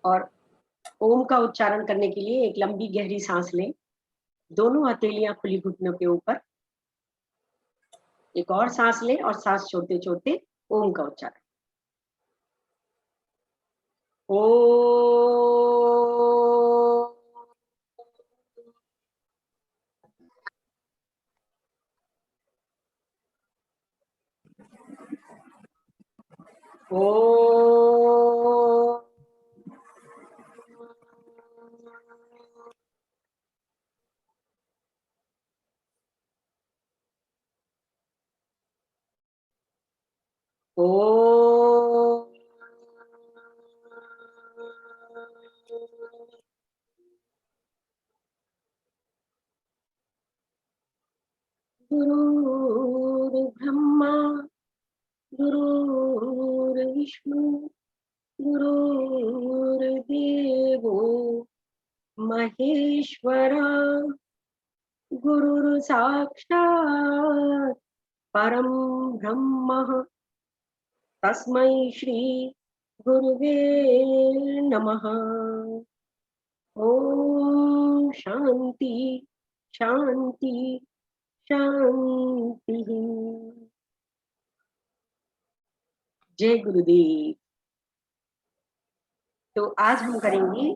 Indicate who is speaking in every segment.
Speaker 1: और ओम का उच्चारण करने के लिए एक लंबी गहरी सांस लें, दोनों हथेलियां खुली घुटनों के ऊपर। एक और सांस लें और सांस छोड़ते छोड़ते ओम का उच्चारण। ओ ओ गुरुर्ब्रह्मा गुरुर्विष्णु गुरुर्देवो महेश्वरा गुरुर्साक्षात् परम ब्रह्म तस्मै श्री गुरुवे नमः। ओम शांति शांति शांति। जय गुरुदेव। तो आज हम करेंगे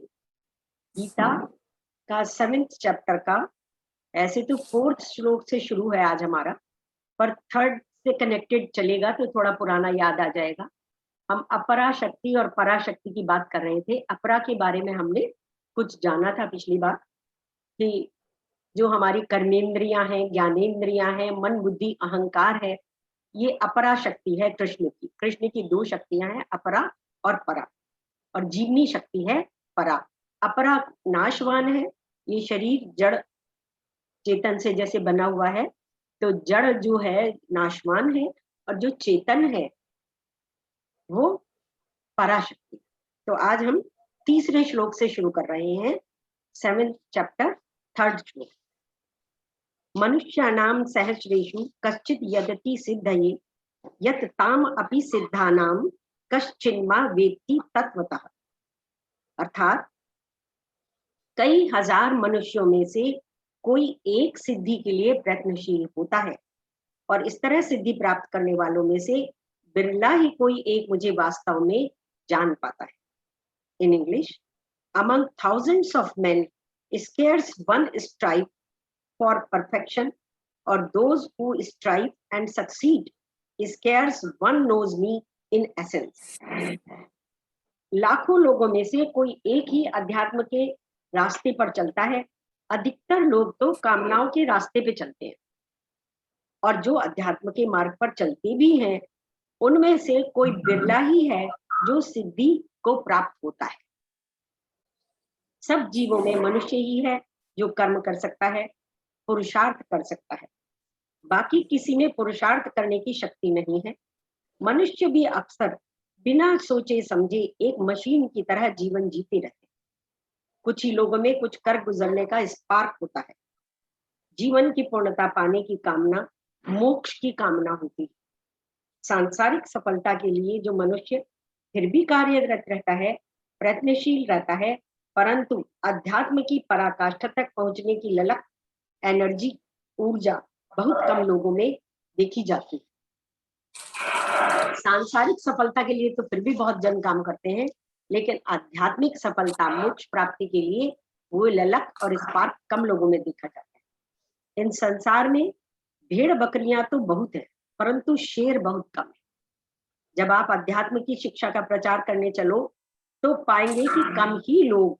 Speaker 1: गीता का 7th चैप्टर का। ऐसे तो 4th श्लोक से शुरू है आज हमारा, पर 3rd से कनेक्टेड चलेगा तो थोड़ा पुराना याद आ जाएगा। हम अपरा शक्ति और पराशक्ति की बात कर रहे थे। अपरा के बारे में हमने कुछ जाना था पिछली बार कि जो हमारी कर्मेंद्रियां हैं, ज्ञानेंद्रियां हैं, मन बुद्धि अहंकार है, ये अपरा शक्ति है कृष्ण की। कृष्ण की 2 शक्तियां हैं, अपरा और परा, और जीवनी शक्ति है परा। अपरा नाशवान है, ये शरीर जड़ चेतन से जैसे बना हुआ है, तो जड़ जो है नाशवान है और जो चेतन है वो पराशक्ति। तो आज हम 3रे श्लोक से शुरू कर रहे हैं, 7th चैप्टर 3rd श्लोक। मनुष्याणाम सहस्रेषु कश्चित् यदति सिद्धये यत् ताम अपि सिद्धानाम कश्चिन्मा वेत्ति तत्वतः। अर्थात कई हजार मनुष्यों में से कोई एक सिद्धि के लिए प्रयत्नशील होता है, और इस तरह सिद्धि प्राप्त करने वालों में से बिरला ही कोई एक मुझे वास्तव में जान पाता है। In English, among thousands of men scarce one strive for perfection, or those who strive and succeed scarce one knows me in essence. लाखों लोगों में से कोई एक ही अध्यात्म के रास्ते पर चलता है, अधिकतर लोग तो कामनाओं के रास्ते पे चलते हैं, और जो अध्यात्म के मार्ग पर चलते भी हैं उनमें से कोई बिरला ही है जो सिद्धि को प्राप्त होता है। सब जीवों में मनुष्य ही है जो कर्म कर सकता है, पुरुषार्थ कर सकता है। बाकी किसी में पुरुषार्थ करने की शक्ति नहीं है। मनुष्य भी अक्सर बिना सोचे समझे एक मशीन की तरह जीवन जीते रहते। कुछ ही लोगों में कुछ कर गुजरने का स्पार्क होता है। जीवन की पूर्णता पाने की कामना मोक्ष की कामना होती है। सांसारिक सफलता के लिए जो मनुष्य फिर भी कार्यरत रहता है, प्रयत्नशील रहता है, परंतु अध्यात्म की पराकाष्ठा तक पहुंचने की ललक, एनर्जी, ऊर्जा बहुत कम लोगों में देखी जाती है। सांसारिक सफलता के लिए तो फिर भी बहुत जन काम करते हैं, लेकिन आध्यात्मिक सफलता, मोक्ष प्राप्ति के लिए वो ललक और स्पार्क कम लोगों में देखा जाता है। इन संसार में भेड़ बकरियां तो बहुत है, परंतु शेर बहुत कम है। जब आप अध्यात्म की शिक्षा का प्रचार करने चलो तो पाएंगे कि कम ही लोग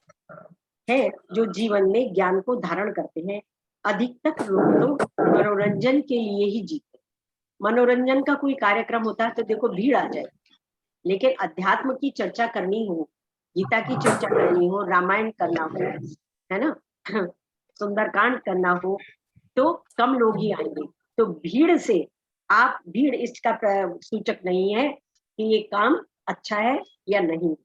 Speaker 1: हैं जो जीवन में ज्ञान को धारण करते हैं। अधिकतर लोग तो मनोरंजन के लिए ही जीते। मनोरंजन का कोई कार्यक्रम होता है तो देखो भीड़ आ जाए, लेकिन अध्यात्म की चर्चा करनी हो, गीता की चर्चा करनी हो, रामायण करना हो, है ना, सुंदरकांड करना हो, तो कम लोग ही आएंगे। तो भीड़ से आप, भीड़ इसका सूचक नहीं है कि ये काम अच्छा है या नहीं।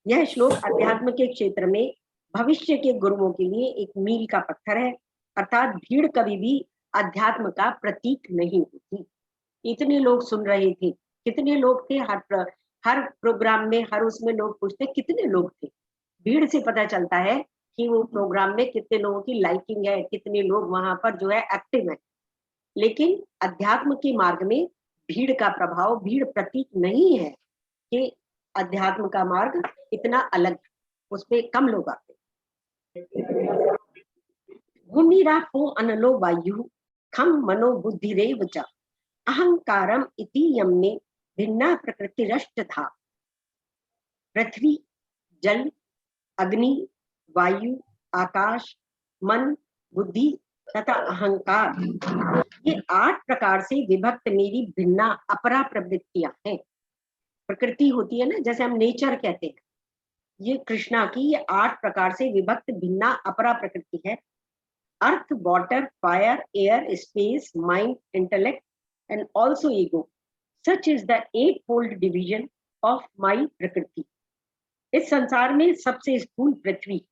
Speaker 1: यह श्लोक अध्यात्म के क्षेत्र में भविष्य के गुरुओं के लिए एक मील का पत्थर है। अर्थात भीड़ कभी भी अध्यात्म का प्रतीक नहीं होती। इतने लोग सुन रहे थे, कितने लोग थे, हर प्रोग्राम में, हर उसमें लोग पूछते कितने लोग थे, भीड़ से पता चलता है कि वो प्रोग्राम में कितने लोगों की लाइकिंग है, कितने लोग वहां पर जो है एक्टिव है। लेकिन अध्यात्म के मार्ग में भीड़ का प्रभाव, भीड़ प्रतीक नहीं है कि अध्यात्म का मार्ग इतना अलग, उसपे कम लोग आते। भूमिरापो अनलो वायु खम मनो बुद्धिरेव च अहंकारम इति यमने भिन्ना प्रकृतिरष्ट था। पृथ्वी, जल, अग्नि, वायु, आकाश, मन, बुद्धि तथा अहंकार, ये 8 प्रकार से विभक्त मेरी भिन्ना अपरा प्रवृत्तियां हैं। प्रकृति होती है ना, जैसे हम नेचर कहते हैं, ये कृष्णा की ये 8 प्रकार से विभक्त भिन्ना अपरा प्रकृति है। Earth, water, fire, air, space, mind, intellect and also ego, such is the 8-fold division of my prakriti. इस संसार में सबसे स्थूल पृथ्वी,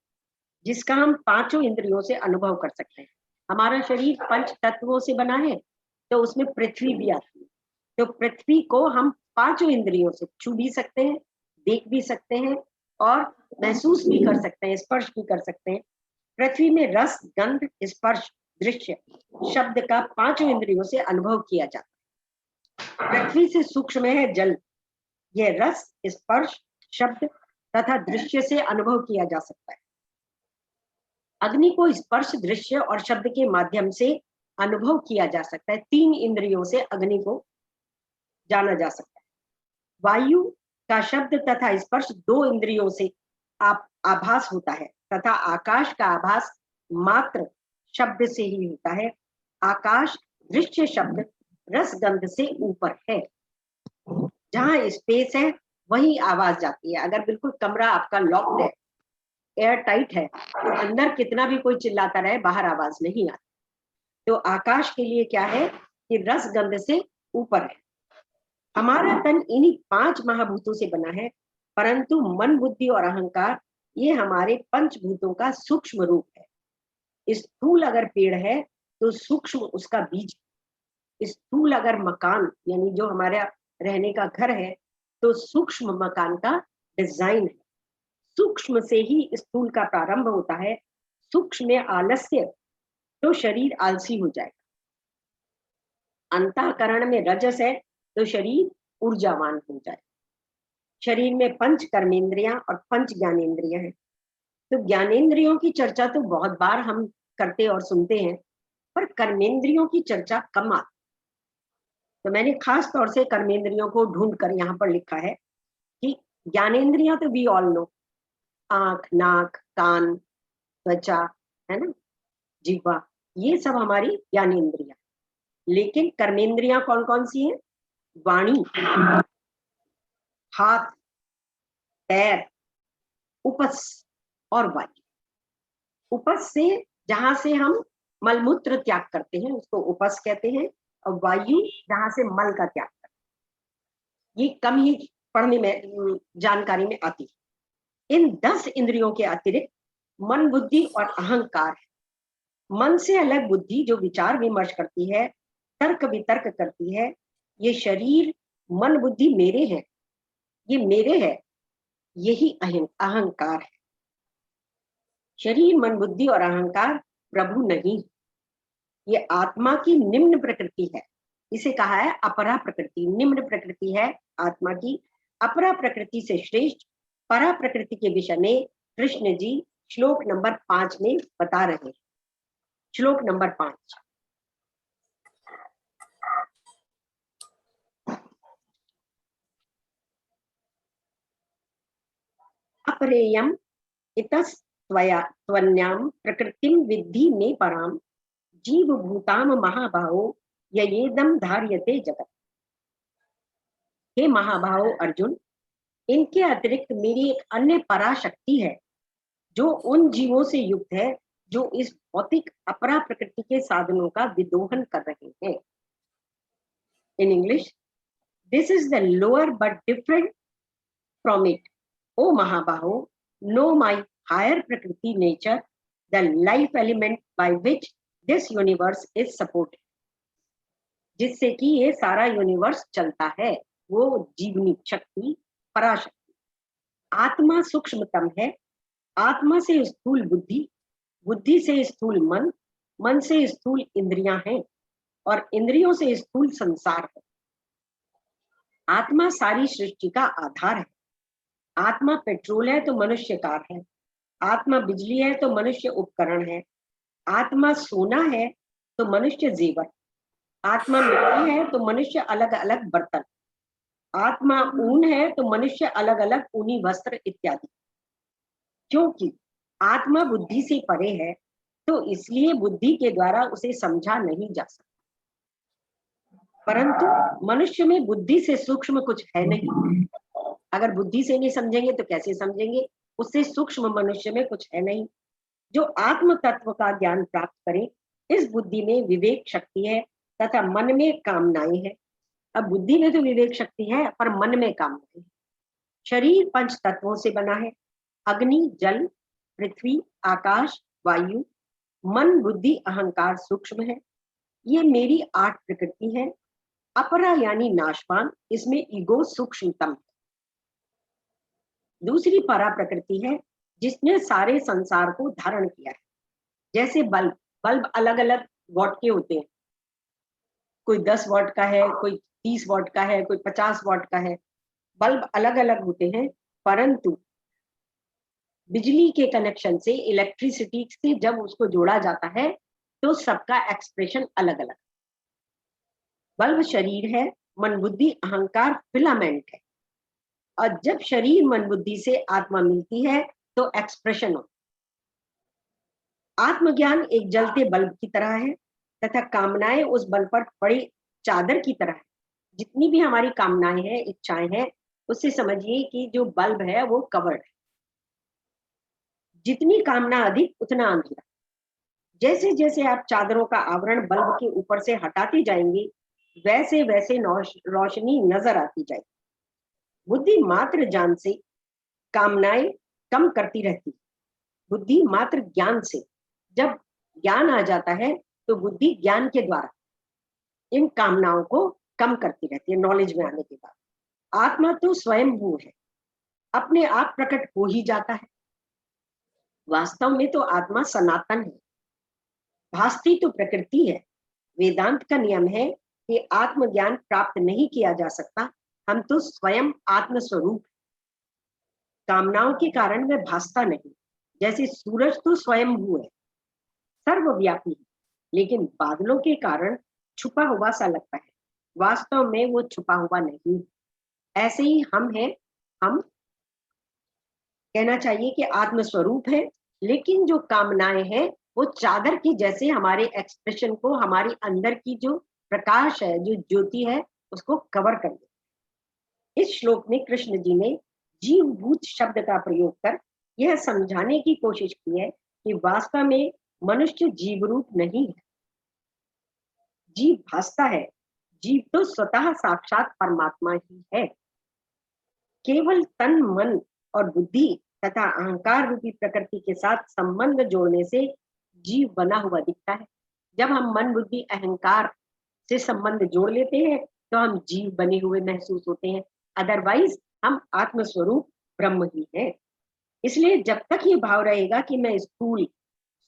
Speaker 1: जिसका हम 5 इंद्रियों से अनुभव कर सकते हैं। हमारा शरीर 5 तत्वों से बना है, तो उसमें पृथ्वी भी आती है। तो पृथ्वी को हम 5 इंद्रियों से छू भी सकते हैं, देख भी सकते हैं और महसूस भी कर सकते हैं, स्पर्श भी कर सकते हैं। पृथ्वी में रस, गंध, स्पर्श, दृश्य, शब्द का 5 इंद्रियों से अनुभव किया जाता है। पृथ्वी से सूक्ष्म है जल, यह रस, स्पर्श, शब्द तथा दृश्य से अनुभव किया जा सकता है। अग्नि को स्पर्श, दृश्य और शब्द के माध्यम से अनुभव किया जा सकता है। 3 इंद्रियों से अग्नि को जाना जा सकता है। वायु का शब्द तथा स्पर्श 2 इंद्रियों से आभास होता है तथा आकाश का आभास मात्र शब्द से ही होता है। आकाश दृश्य, शब्द, रस, गंध से ऊपर है। जहां स्पेस है वहीं आवाज जाती है। अगर बिल्कुल कमरा आपका लॉक्ड है, एयर टाइट है, तो अंदर कितना भी कोई चिल्लाता रहे, बाहर आवाज नहीं आती। तो आकाश के लिए क्या है कि रस गंध से ऊपर है। हमारा तन इन्हीं 5 महाभूतों से बना है, परंतु मन, बुद्धि और अहंकार ये हमारे पंचभूतों का सूक्ष्म रूप है। स्थूल अगर पेड़ है तो सूक्ष्म उसका बीज। स्थूल अगर मकान यानी जो हमारा रहने का घर है, तो सूक्ष्म मकान का डिजाइन है। सूक्ष्म से ही स्थूल का प्रारंभ होता है। सूक्ष्म में आलस्य तो शरीर आलसी हो जाएगा। अंतःकरण में रजस है तो शरीर ऊर्जावान हो जाए। शरीर में 5 कर्मेंद्रियां और 5 ज्ञानेंद्रियां हैं। तो ज्ञानेंद्रियों की चर्चा तो बहुत बार हम करते और सुनते हैं, पर कर्मेंद्रियों की चर्चा कम आती। तो मैंने खास तौर से कर्मेंद्रियों को ढूंढ कर यहाँ पर लिखा है कि ज्ञानेंद्रियां तो वी ऑल नो, आंख, नाक, कान, त्वचा, है ना, जिह्वा, ये सब हमारी ज्ञानेंद्रियां। लेकिन कर्मेंद्रियां कौन कौन सी हैं? वाणी, हाथ, पैर, उपस और वायु। उपस से जहां से हम मलमूत्र त्याग करते हैं उसको उपस कहते हैं, और वायु जहां से मल का त्याग करते हैं। ये कम ही पढ़ने में जानकारी में आती है। इन 10 इंद्रियों के अतिरिक्त मन, बुद्धि और अहंकार है। मन से अलग बुद्धि जो विचार विमर्श करती है, तर्क वितर्क करती है। ये शरीर, मन, बुद्धि मेरे हैं, ये मेरे है, यही अहंकार है। शरीर, मन, बुद्धि और अहंकार प्रभु नहीं, ये आत्मा की निम्न प्रकृति है। इसे कहा है अपरा प्रकृति। निम्न प्रकृति है आत्मा की। अपरा प्रकृति से श्रेष्ठ परा प्रकृति के विषय में कृष्ण जी श्लोक नंबर 5 में बता रहे हैं। श्लोक नंबर 5, अपरेयम इतस्त्वया त्वन्याम प्रकृतिम विद्धि में पराम जीव भूताम महाबाहो येदम धार्यते जगत। हे महाबाहो अर्जुन, इनके अतिरिक्त मेरी एक अन्य पराशक्ति है जो उन जीवों से युक्त है जो इस भौतिक अपरा प्रकृति के साधनों का विदोहन कर रहे हैं। In English, this is the lower but different from it, O Mahabaho, know my higher prakriti nature, the life element by which this universe is supported. जिससे कि ये सारा यूनिवर्स चलता है, वो जीवनी शक्ति, पराशक्ति। आत्मा सूक्ष्मतम है, आत्मा से स्थूल बुद्धि, बुद्धि से स्थूल मन, मन से स्थूल इंद्रियां हैं और इंद्रियों से स्थूल संसार है। आत्मा सारी सृष्टि का आधार है। आत्मा पेट्रोल है तो मनुष्य कार है, आत्मा बिजली है तो मनुष्य उपकरण है, आत्मा सोना है तो मनुष्य जेवर, आत्मा मिट्टी है तो मनुष्य अलग अलग बर्तन, आत्मा ऊन है तो मनुष्य अलग अलग ऊनी वस्त्र इत्यादि। क्योंकि आत्मा बुद्धि से परे है तो इसलिए बुद्धि के द्वारा उसे समझा नहीं जा सकता। परंतु मनुष्य में बुद्धि से सूक्ष्म कुछ है नहीं। अगर बुद्धि से नहीं समझेंगे तो कैसे समझेंगे? उससे सूक्ष्म मनुष्य में कुछ है नहीं जो आत्म तत्व का ज्ञान प्राप्त करे। इस बुद्धि में विवेक शक्ति है तथा मन में कामनाएं हैं। अब बुद्धि में तो विवेक शक्ति है पर मन में कामनाएं है। शरीर पंच तत्वों से बना है, अग्नि, जल, पृथ्वी, आकाश, वायु। मन, बुद्धि, अहंकार सूक्ष्म है। ये मेरी 8 प्रकृति है। अपरा यानी नाशवान, इसमें ईगो सूक्ष्मतम। दूसरी परा प्रकृति है जिसने सारे संसार को धारण किया है। जैसे बल्ब, बल्ब अलग अलग वॉट के होते हैं, कोई 10 वॉट का है, कोई 30 वॉट का है, कोई 50 वॉट का है। बल्ब अलग अलग होते हैं, परंतु बिजली के कनेक्शन से, इलेक्ट्रिसिटी से जब उसको जोड़ा जाता है तो सबका एक्सप्रेशन अलग अलग। बल्ब शरीर है, मन, बुद्धि, अहंकार फिलामेंट है। और जब शरीर मन बुद्धि से आत्मा मिलती है तो एक्सप्रेशन हो। आत्मज्ञान एक जलते बल्ब की तरह है तथा कामनाएं उस बल्ब पर पड़ी चादर की तरह है। जितनी भी हमारी कामनाएं हैं, इच्छाएं हैं, उससे समझिए कि जो बल्ब है वो कवर्ड है। जितनी कामना अधिक उतना अंधेरा। जैसे जैसे आप चादरों का आवरण बल्ब के ऊपर से हटाते जाएंगे वैसे वैसे रोशनी नजर आती जाएगी। बुद्धि मात्र जान से कामनाएं कम करती रहती। बुद्धि मात्र ज्ञान से, जब ज्ञान आ जाता है तो बुद्धि ज्ञान के द्वारा इन कामनाओं को कम करती रहती है। नॉलेज में आने के बाद आत्मा तो स्वयं भू है, अपने आप प्रकट हो ही जाता है। वास्तव में तो आत्मा सनातन है, भासती तो प्रकृति है। वेदांत का नियम है कि आत्मज्ञान प्राप्त नहीं किया जा सकता। हम तो स्वयं आत्म स्वरूप। कामनाओं के कारण वह भासता नहीं। जैसे सूरज तो स्वयं भू है, सर्वव्यापी है, लेकिन बादलों के कारण छुपा हुआ सा लगता है। वास्तव में वो छुपा हुआ नहीं। ऐसे ही हम हैं। हम कहना चाहिए कि आत्म स्वरूप है, लेकिन जो कामनाएं हैं वो चादर की जैसे हमारे एक्सप्रेशन को, हमारी अंदर की जो प्रकाश है, जो ज्योति है, उसको कवर कर दे। इस श्लोक में कृष्ण जी ने जीवभूत शब्द का प्रयोग कर यह समझाने की कोशिश की है कि वास्तव में मनुष्य जीव रूप नहीं है। जीव भासता है, जीव तो स्वतः साक्षात परमात्मा ही है। केवल तन, मन और बुद्धि तथा अहंकार रूपी प्रकृति के साथ संबंध जोड़ने से जीव बना हुआ दिखता है। जब हम मन, बुद्धि, अहंकार से संबंध जोड़ लेते हैं तो हम जीव बने हुए महसूस होते हैं। अदरवाइज हम आत्मस्वरूप ब्रह्म ही है। इसलिए जब तक ये भाव रहेगा कि मैं स्थूल,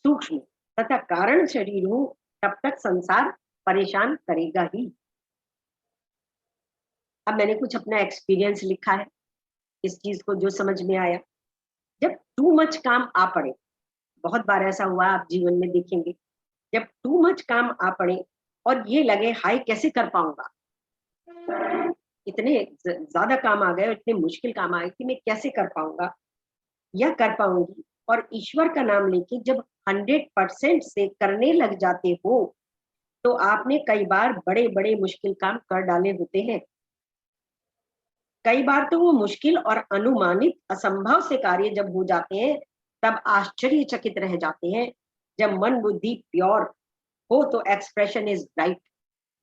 Speaker 1: सूक्ष्म तथा कारण शरीर हूं, तब तक संसार परेशान करेगा ही। अब मैंने कुछ अपना एक्सपीरियंस लिखा है इस चीज को जो समझ में आया। जब टू मच काम आ पड़े, बहुत बार ऐसा हुआ आप जीवन में देखेंगे, जब टू मच काम आ पड़े और ये लगे हाय कैसे कर पाऊंगा, इतने ज्यादा काम आ गए और इतने मुश्किल काम आए कि मैं कैसे कर पाऊंगा या कर पाऊंगी, और ईश्वर का नाम लेके जब 100% से करने लग जाते हो तो आपने कई बार बड़े बड़े मुश्किल काम कर डाले होते हैं। कई बार तो वो मुश्किल और अनुमानित असंभव से कार्य जब हो जाते हैं तब आश्चर्यचकित रह जाते हैं। जब मन बुद्धि प्योर हो तो एक्सप्रेशन इज ब्राइट।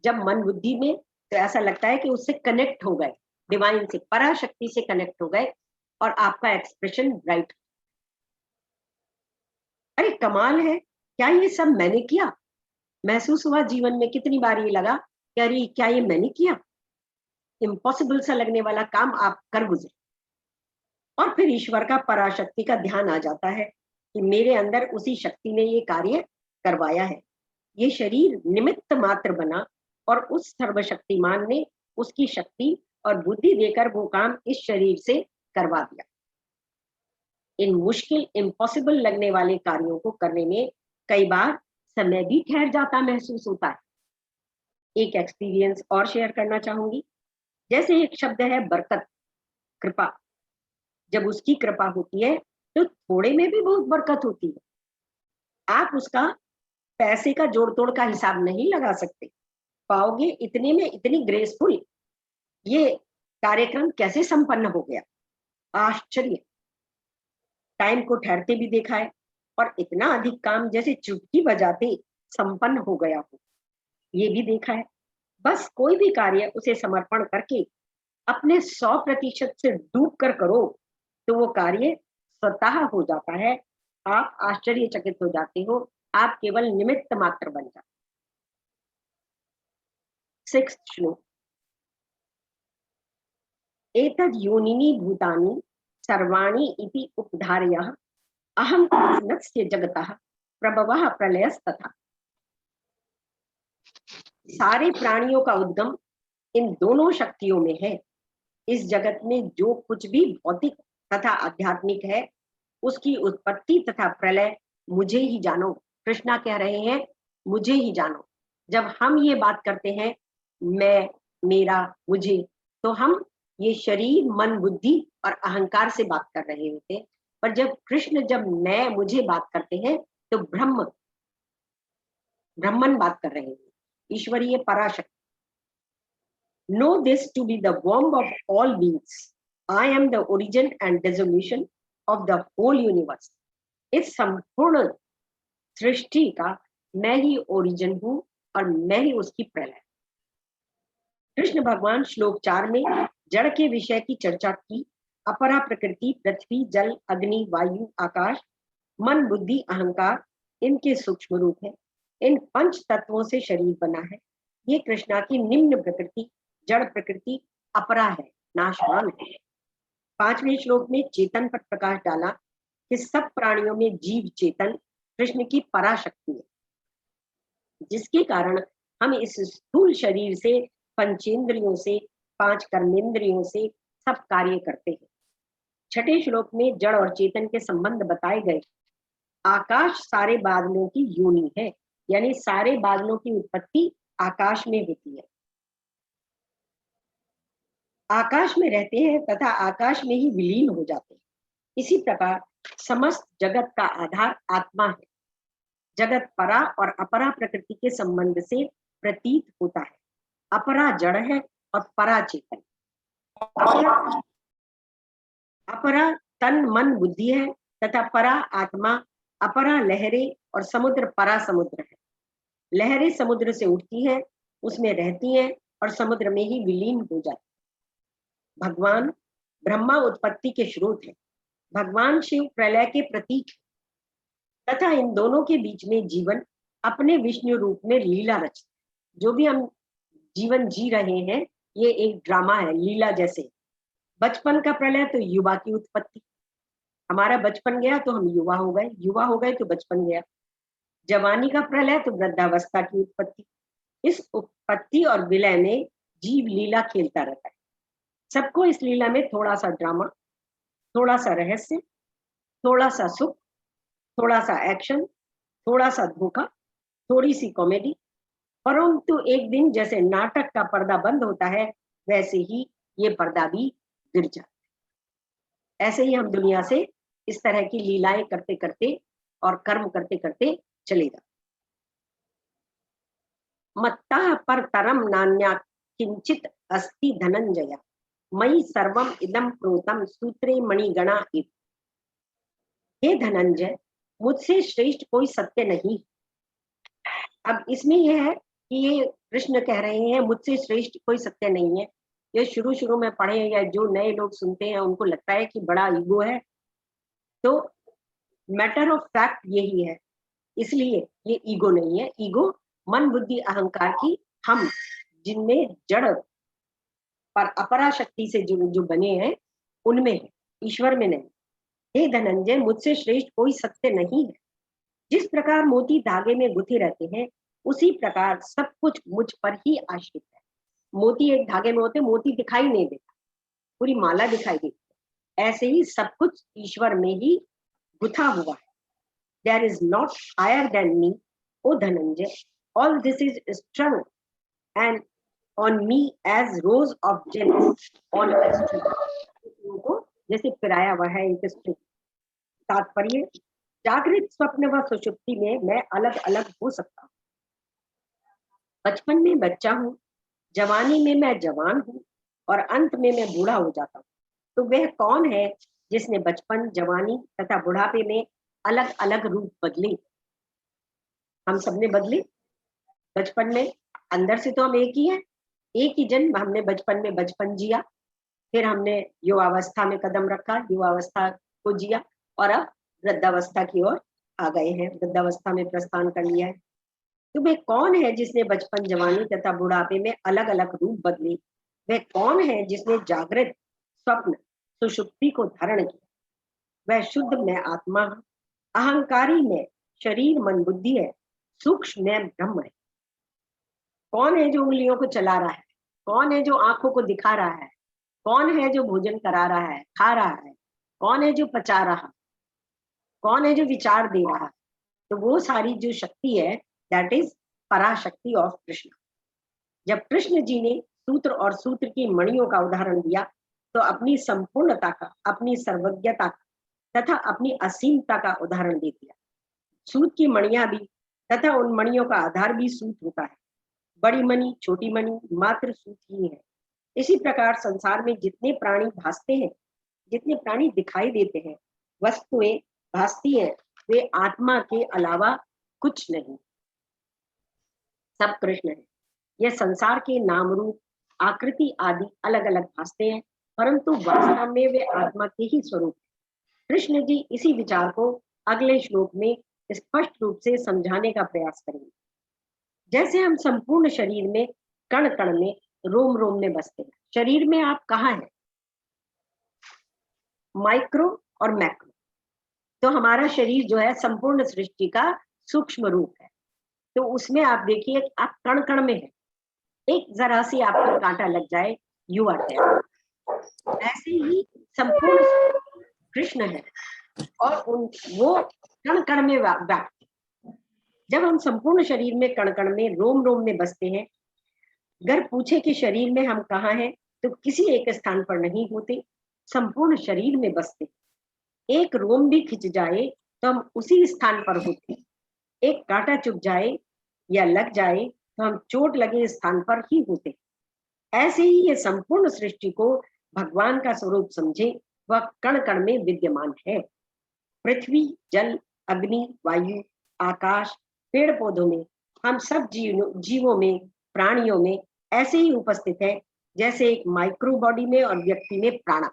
Speaker 1: जब मन बुद्धि में तो ऐसा लगता है कि उससे कनेक्ट हो गए, डिवाइन से, पराशक्ति से कनेक्ट हो गए और आपका एक्सप्रेशन ब्राइट। अरे कमाल है, क्या ये सब मैंने किया? महसूस हुआ जीवन में कितनी बार ये लगा कि अरे क्या ये मैंने किया? इम्पॉसिबल सा लगने वाला काम आप कर गुजरे। और फिर ईश्वर का, पराशक्ति का ध्यान आ जाता है कि मेरे अंदर उसी शक्ति ने ये कार्य करवाया है। ये शरीर निमित्त मात्र बना और उस सर्वशक्तिमान ने उसकी शक्ति और बुद्धि देकर वो काम इस शरीर से करवा दिया। इन मुश्किल, इम्पॉसिबल लगने वाले कार्यों को करने में कई बार समय भी ठहर जाता महसूस होता है। एक एक्सपीरियंस और शेयर करना चाहूंगी। जैसे एक शब्द है बरकत, कृपा। जब उसकी कृपा होती है तो थोड़े में भी बहुत बरकत होती है। आप उसका पैसे का जोड़ तोड़ का हिसाब नहीं लगा सकते। पाओगे इतने में इतनी ग्रेसफुल ये कार्यक्रम कैसे संपन्न हो गया, आश्चर्य। टाइम को ठहरते भी देखा है और इतना अधिक काम जैसे चुटकी बजाते संपन्न हो गया हो, ये भी देखा है। बस कोई भी कार्य उसे समर्पण करके अपने 100% से डूब कर करो तो वो कार्य स्वतः हो जाता है। आप आश्चर्यचकित हो जाते हो, आप केवल निमित्त मात्र बन जाते। 6th श्लोक। एतद् योनिनि भूतानि सर्वाणि इति उपधार्य अहं कृष्णस्य जगतः प्रभवः प्रलयस्तथा। सारे प्राणियों का उद्गम इन दोनों शक्तियों में है। इस जगत में जो कुछ भी भौतिक तथा आध्यात्मिक है उसकी उत्पत्ति तथा प्रलय मुझे ही जानो। कृष्णा कह रहे हैं मुझे ही जानो। जब हम ये बात करते हैं मैं, मेरा, मुझे, तो हम ये शरीर, मन, बुद्धि और अहंकार से बात कर रहे होते हैं। पर जब कृष्ण जब मैं, मुझे बात करते हैं तो ब्रह्मन बात कर रहे हैं, ईश्वरीय पराशक्ति। Know this to be the womb of all beings. I am the origin and dissolution of the whole universe. इस संपूर्ण सृष्टि का मैं ही ओरिजिन हूं और मैं ही उसकी प्रलय। कृष्ण भगवान श्लोक 4 में जड़ के विषय की चर्चा की। अपरा प्रकृति, पृथ्वी, जल, अग्नि, वायु, आकाश, मन, बुद्धि, अहंकार इनके सूक्ष्म रूप है। इन 5 तत्वों से शरीर बना है। ये कृष्णा की निम्न प्रकृति, जड़ प्रकृति अपरा है, नाशवान है। 5वें श्लोक में चेतन पर प्रकाश डाला कि सब प्राणियों में जीव चेतन कृष्ण की पराशक्ति है, जिसके कारण हम इस स्थूल शरीर से, पंचेंद्रियों से, 5 कर्मेंद्रियों से सब कार्य करते हैं। 6ठे श्लोक में जड़ और चेतन के संबंध बताए गए। आकाश सारे बादलों की योनि है, यानी सारे बादलों की उत्पत्ति आकाश में होती है। आकाश में रहते हैं तथा आकाश में ही विलीन हो जाते हैं। इसी प्रकार समस्त जगत का आधार आत्मा है। जगत परा और अपरा प्रकृति के संबंध से प्रतीत होता है। अपरा जड़ है और परा चेतन। अपरा तन, मन, बुद्धि है तथा परा आत्मा, अपरा लहरें और समुद्र परा समुद्र है। लहरें समुद्र से उठती हैं, उसमें रहती हैं और समुद्र में ही विलीन हो जाती। भगवान ब्रह्मा उत्पत्ति के स्रोत है, भगवान शिव प्रलय के प्रतीक तथा इन दोनों के बीच में जीवन अपने विष्णु रूप में लीला रचता। जो भी हम जीवन जी रहे हैं ये एक ड्रामा है, लीला जैसे। बचपन का प्रलय तो युवा की उत्पत्ति, हमारा बचपन गया तो हम युवा हो गए, युवा हो गए तो बचपन गया। जवानी का प्रलय तो वृद्धावस्था की उत्पत्ति। इस उत्पत्ति और विलय में जीव लीला खेलता रहता है। सबको इस लीला में थोड़ा सा ड्रामा, थोड़ा सा रहस्य, थोड़ा सा सुख, थोड़ा सा एक्शन, थोड़ा सा धोखा, थोड़ी सी कॉमेडी। परंतु एक दिन जैसे नाटक का पर्दा बंद होता है वैसे ही ये पर्दा भी गिर जाता है। ऐसे ही हम दुनिया से इस तरह की लीलाएं करते करते और कर्म करते करते चले जाते। मत्तः परतरम नान्या किंचित अस्ति धनंजय, मयि सर्वम इदम प्रोतम सूत्रे मणिगणा इव। हे धनंजय, मुझसे श्रेष्ठ कोई सत्य नहीं। अब इसमें यह है कि ये कृष्ण कह रहे हैं मुझसे श्रेष्ठ कोई सत्य नहीं है। ये शुरू में पढ़े या जो नए लोग सुनते हैं उनको लगता है कि बड़ा ईगो है, तो मैटर ऑफ फैक्ट यही है। इसलिए ये ईगो नहीं है। ईगो मन, बुद्धि, अहंकार की हम जिनमें जड़ पर अपरा शक्ति से जो बने हैं उनमें है। ईश्वर में नहीं। हे धनंजय, मुझसे श्रेष्ठ कोई सत्य नहीं है। जिस प्रकार मोती धागे में गुथे रहते हैं, उसी प्रकार सब कुछ मुझ पर ही आश्रित है। मोती एक धागे में होते, मोती दिखाई नहीं देता, पूरी माला दिखाई देती है। ऐसे ही सब कुछ ईश्वर में ही गुथा हुआ है। There is not higher than me, O Dhananjay, all this is strung and on me as rows of gems on a string. को जैसे पिराया हुआ है एक स्ट्रिंग। तात्पर्य, जागृत, स्वप्न व सुषुप्ति में मैं अलग अलग हो सकता हूँ। बचपन में बच्चा हूँ, जवानी में मैं जवान हूँ, और अंत में मैं बूढ़ा हो जाता हूँ। तो वह कौन है जिसने बचपन, जवानी तथा बुढ़ापे में अलग अलग रूप बदले? हम सबने बदले। बचपन में अंदर से तो हम एक ही हैं, एक ही जन्म। हमने बचपन में बचपन जिया, फिर हमने युवावस्था में कदम रखा, युवावस्था को जिया, और अब वृद्धावस्था की ओर आ गए हैं, वृद्धावस्था में प्रस्थान कर लिया है। तो वह कौन है जिसने बचपन, जवानी तथा बुढ़ापे में अलग अलग रूप बदले? वह कौन है जिसने जागृत, स्वप्न, सुषुप्ति को धारण किया? वह शुद्ध में आत्मा, अहंकारी में शरीर मन बुद्धि है, सूक्ष्म में ब्रह्म है। कौन है जो उंगलियों को चला रहा है? कौन है जो आंखों को दिखा रहा है? कौन है जो भोजन करा रहा है, खा रहा है? कौन है जो पचा रहा? कौन है जो विचार दे रहा? तो वो सारी जो शक्ति है, that is Parashakti of Krishna. जब कृष्ण जी ने सूत्र और सूत्र की मणियों का उदाहरण दिया, तो अपनी संपूर्णता का, अपनी सर्वज्ञता का तथा अपनी असीमता का उदाहरण दे दिया। सूत की मणियां भी तथा उन मणियों का आधार भी सूत होता है। बड़ी मणि, छोटी मणि मात्र सूत ही है। इसी प्रकार संसार में जितने प्राणी भासते हैं, जितने प्राणी दिखाई देते हैं, वस्तुएं भासती हैं, वे आत्मा के अलावा कुछ नहीं, सब कृष्ण है। यह संसार के नाम रूप, आकृति आदि अलग अलग भासते हैं, परंतु वास्तव में वे आत्मा के ही स्वरूप है। कृष्ण जी इसी विचार को अगले श्लोक में स्पष्ट रूप से समझाने का प्रयास करेंगे। जैसे हम संपूर्ण शरीर में, कण कण में, रोम रोम में बसते हैं। शरीर में आप कहाँ हैं? माइक्रो और मैक्रो। तो हमारा शरीर जो है संपूर्ण सृष्टि का सूक्ष्म रूप है। तो उसमें आप देखिए, आप कण कण में है। एक जरा सी आपको कांटा लग जाए, यू आर डेड। ऐसे ही संपूर्ण कृष्ण है, और वो कण कण में व्याप्त। जब हम संपूर्ण शरीर में, कण कण में, रोम रोम में बसते हैं, अगर पूछे कि शरीर में हम कहाँ हैं, तो किसी एक स्थान पर नहीं होते, संपूर्ण शरीर में बसते। एक रोम भी खिंच जाए तो हम उसी स्थान पर होते। एक कांटा चुभ जाए या लग जाए तो हम चोट लगे स्थान पर ही होते। ऐसे ही ये संपूर्ण सृष्टि को भगवान का स्वरूप समझे, वह कण कण में विद्यमान है। पृथ्वी, जल, अग्नि, वायु, आकाश, पेड़ पौधों में, हम सब जीवों में, प्राणियों में ऐसे ही उपस्थित है, जैसे एक माइक्रो बॉडी में और व्यक्ति में प्राण।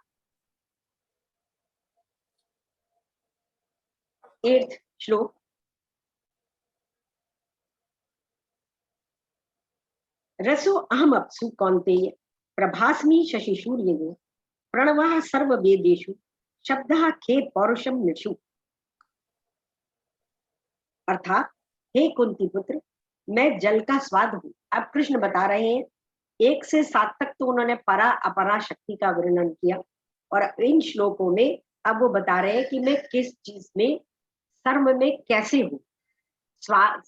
Speaker 1: 8th श्लोक। रसो अहम अप्सु कौन्तेय, प्रभास्मि शशि सूर्य, प्रणवः सर्ववेदेषु, शब्दः खे पौरुषम निषु। अर्थात, हे कुंती पुत्र, मैं जल का स्वाद हूँ। अब कृष्ण बता रहे हैं, 1 से 7 तक तो उन्होंने परा अपरा शक्ति का वर्णन किया, और इन श्लोकों में अब वो बता रहे हैं कि मैं किस चीज में, सर्व में कैसे हूँ। स्वाद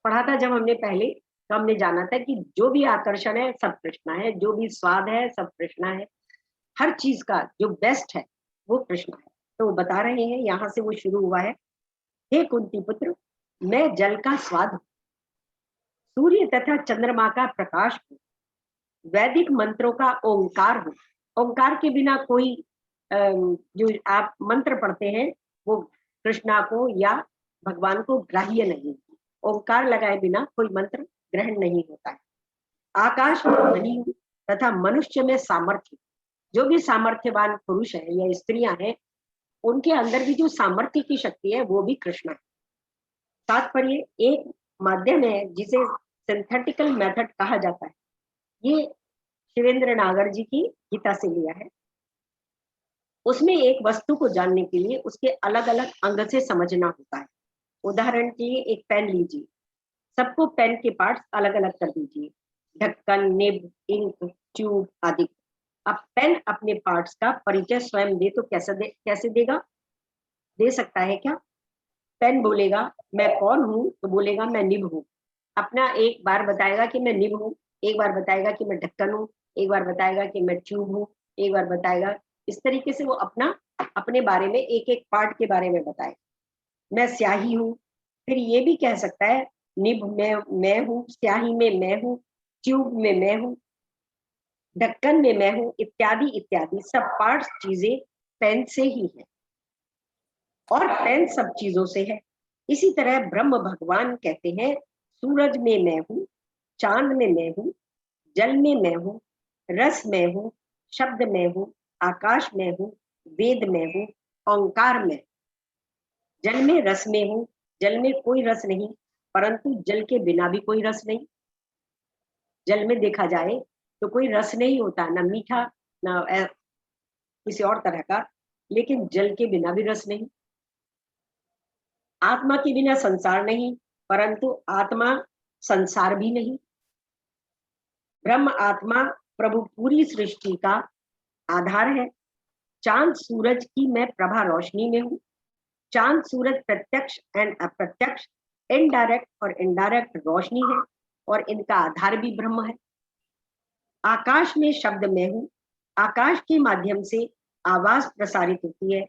Speaker 1: पढ़ा था जब हमने पहले, तो हमने जाना था कि जो भी आकर्षण है सब कृष्णा है, जो भी स्वाद है सब कृष्णा है, हर चीज का जो बेस्ट है वो कृष्णा है। तो वो बता रहे हैं, यहाँ से वो शुरू हुआ है, हे कुंती पुत्र, मैं जल का स्वाद हूँ, सूर्य तथा चंद्रमा का प्रकाश हूँ, वैदिक मंत्रों का ओंकार हूँ। ओंकार के बिना कोई जो आप मंत्र पढ़ते हैं वो कृष्णा को या भगवान को ग्राह्य नहीं। ओंकार लगाए बिना कोई मंत्र ग्रहण नहीं होता है। आकाश में ध्वनि तथा मनुष्य में सामर्थ्य। जो भी सामर्थ्यवान पुरुष है या स्त्रियां हैं, उनके अंदर भी जो सामर्थ्य की शक्ति है वो भी कृष्ण है। तात्पर्य, एक माध्यम है जिसे सिंथेटिकल मेथड कहा जाता है। ये शिवेंद्र नागर जी की गीता से लिया है। उसमें एक वस्तु को जानने के लिए उसके अलग अलग अंग से समझना होता है। उदाहरण के लिए एक पेन लीजिए, सबको पेन के पार्ट्स अलग अलग कर दीजिए, ढक्कन, निब, इंक, ट्यूब आदि। अब पेन अपने पार्ट्स का परिचय स्वयं दे तो कैसे देगा? दे सकता है क्या? पेन बोलेगा मैं कौन हूँ, तो बोलेगा मैं निब हूँ। अपना एक बार बताएगा कि मैं निब हूँ, एक बार बताएगा कि मैं ढक्कन हूँ, एक बार बताएगा कि मैं ट्यूब हूँ, एक बार बताएगा। इस तरीके से वो अपने बारे में एक एक पार्ट के बारे में बताए। मैं स्याही हूँ, फिर ये भी कह सकता है निब मैं हूँ, स्याही में मैं हूँ, ट्यूब में मैं हूँ, ढक्कन में मैं हूँ, इत्यादि इत्यादि। सब पार्ट्स चीजें पेन से ही है और पेन सब चीजों से है। इसी तरह ब्रह्म भगवान कहते हैं सूरज में मैं हूँ, चांद में मैं हूँ, जल में मैं हूँ, रस में हूँ, शब्द में हूँ, आकाश में हूँ, वेद में हूँ, ओंकार में। जल में रस में हूँ, जल में कोई रस नहीं, परंतु जल के बिना भी कोई रस नहीं। जल में देखा जाए तो कोई रस नहीं होता, ना मीठा, ना किसी और तरह का, लेकिन जल के बिना भी रस नहीं। आत्मा के बिना संसार नहीं, परंतु आत्मा संसार भी नहीं। ब्रह्म आत्मा प्रभु पूरी सृष्टि का आधार है। चांद सूरज की मैं प्रभा रोशनी में हूँ। चांद सूरज प्रत्यक्ष एंड अप्रत्यक्ष, इनडायरेक्ट और इनडायरेक्ट रोशनी है और इनका आधार भी ब्रह्म है। आकाश में शब्द में हूँ। आकाश के माध्यम से आवाज प्रसारित होती है।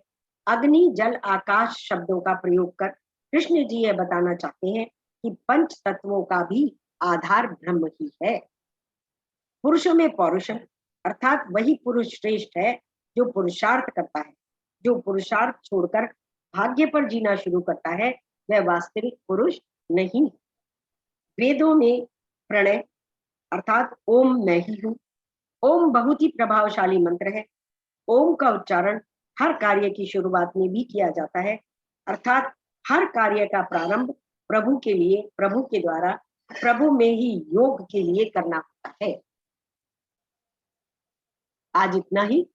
Speaker 1: अग्नि, जल, आकाश शब्दों का प्रयोग कर कृष्ण जी यह बताना चाहते हैं कि पंच तत्वों का भी आधार ब्रह्म ही है। पुरुषों में पौरुष, अर्थात वही पुरुष श्रेष्ठ है जो पुरुषार्थ करता है। जो पुरुषार्थ छोड़कर भाग्य पर जीना शुरू करता है वह वास्तविक पुरुष नहीं। वेदों में प्रणय अर्थात ओम मैं ही हूँ। ओम बहुत ही प्रभावशाली मंत्र है। ओम का उच्चारण हर कार्य की शुरुआत में भी किया जाता है, अर्थात हर कार्य का प्रारंभ प्रभु के लिए, प्रभु के द्वारा, प्रभु में ही योग के लिए करना होता है। आज इतना ही।